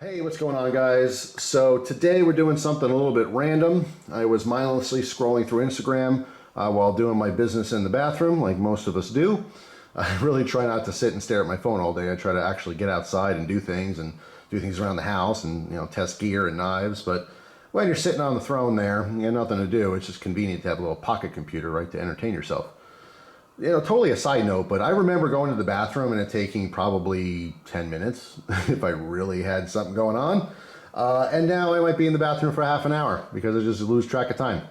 Hey, what's going on, guys? So today we're doing something a little bit random. I was mindlessly scrolling through Instagram while doing my business in the bathroom, like most of us do. I really try not to sit and stare at my phone all day. I try to actually get outside and do things around the house and, you know, test gear and knives. But when you're sitting on the throne there, you have nothing to do. It's just convenient to have a little pocket computer, right, to entertain yourself. You know, totally a side note, but I remember going to the bathroom and it taking probably 10 minutes if I really had something going on. And now I might be in the bathroom for half an hour because I just lose track of time.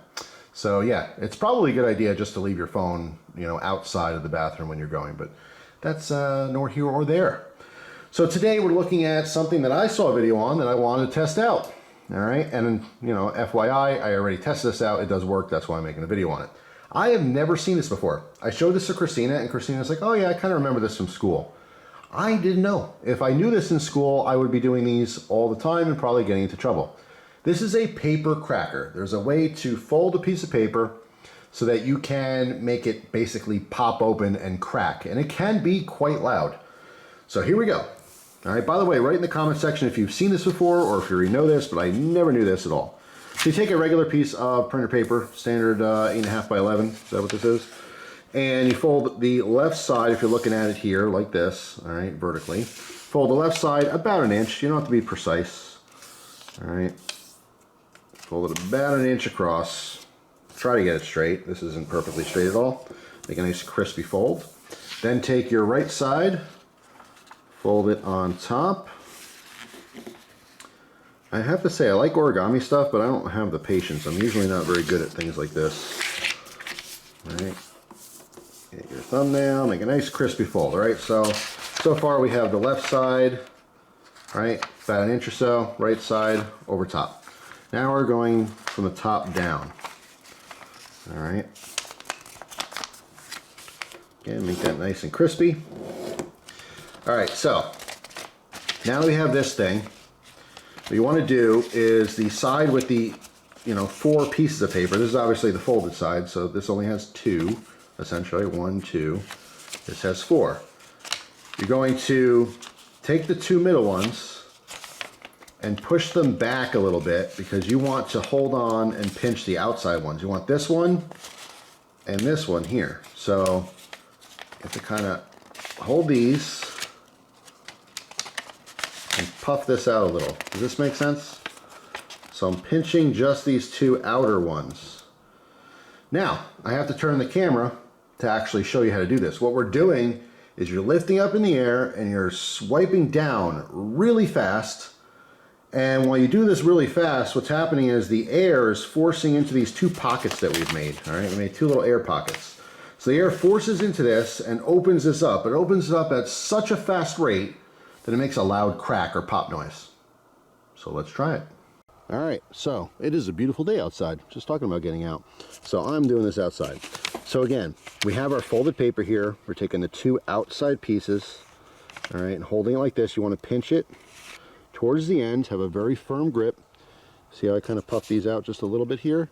So yeah, it's probably a good idea just to leave your phone, you know, outside of the bathroom when you're going, but that's nor here or there. So today we're looking at something that I saw a video on that I wanted to test out. All right, and you know, FYI, I already tested this out. It does work. That's why I'm making a video on it. I have never seen this before. I showed this to Christina, and Christina's like, oh yeah, I kind of remember this from school. I didn't know. If I knew this in school, I would be doing these all the time and probably getting into trouble. This is a paper cracker. There's a way to fold a piece of paper so that you can make it basically pop open and crack, and it can be quite loud. So here we go. All right, by the way, write in the comment section if you've seen this before or if you already know this, but I never knew this at all. So you take a regular piece of printer paper, standard 8.5 by 11, is that what this is? And you fold the left side, if you're looking at it here, like this, all right, vertically. Fold the left side about an inch. You don't have to be precise, all right. Fold it about an inch across. Try to get it straight. This isn't perfectly straight at all. Make a nice crispy fold. Then take your right side, fold it on top. I have to say, I like origami stuff, but I don't have the patience. I'm usually not very good at things like this. All right, get your thumbnail, make a nice crispy fold. All right, so far we have the left side, right, about an inch or so, right side over top. Now we're going from the top down. All right, again, make that nice and crispy. All right, so now that we have this thing, what you want to do is the side with the, you know, 4 pieces of paper. This is obviously the folded side, so this only has 2, essentially. 1, 2. This has 4. You're going to take the 2 middle ones and push them back a little bit because you want to hold on and pinch the outside ones. You want this one and this one here. So you have to kind of hold these and puff this out a little. Does this make sense? So I'm pinching just these 2 outer ones. Now, I have to turn the camera to actually show you how to do this. What we're doing is you're lifting up in the air and you're swiping down really fast. And while you do this really fast, what's happening is the air is forcing into these 2 pockets that we've made. All right, we made 2 little air pockets. So the air forces into this and opens this up. It opens it up at such a fast rate that it makes a loud crack or pop noise. So let's try it. All right, so it is a beautiful day outside. Just talking about getting out. So I'm doing this outside. So again, we have our folded paper here. We're taking the 2 outside pieces, all right, and holding it like this. You want to pinch it towards the end, have a very firm grip. See how I kind of puff these out just a little bit here?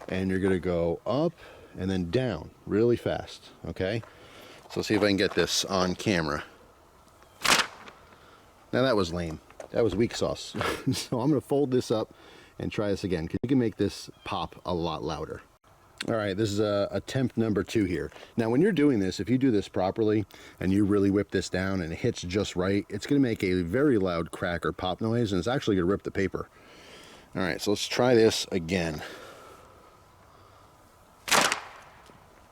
And you're gonna go up and then down really fast, okay? So let's see if I can get this on camera. Now that was lame. That was weak sauce. So I'm going to fold this up and try this again because you can make this pop a lot louder. All right, this is attempt number 2 here. Now when you're doing this, if you do this properly and you really whip this down and it hits just right, it's going to make a very loud crack or pop noise, and it's actually going to rip the paper. All right, so let's try this again.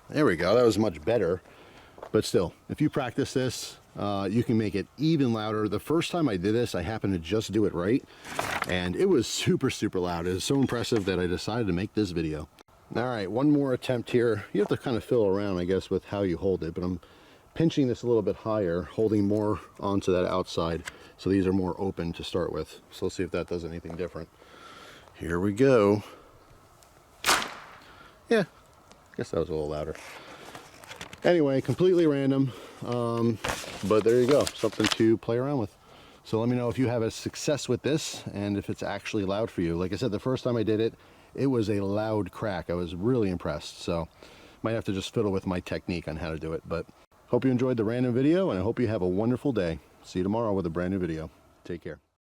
There we go. That was much better. But still, if you practice this, you can make it even louder. The first time I did this, I happened to just do it right, and it was super, super loud. It was so impressive that I decided to make this video. All right, one more attempt here. You have to kind of fiddle around, I guess, with how you hold it, but I'm pinching this a little bit higher, holding more onto that outside, so these are more open to start with. So let's see if that does anything different. Here we go. Yeah, I guess that was a little louder. Anyway, completely random, but there you go, something to play around with. So let me know if you have a success with this and if it's actually loud for you. Like I said, the first time I did it, it was a loud crack. I was really impressed. So might have to just fiddle with my technique on how to do it. But hope you enjoyed the random video, and I hope you have a wonderful day. See you tomorrow with a brand new video. Take care.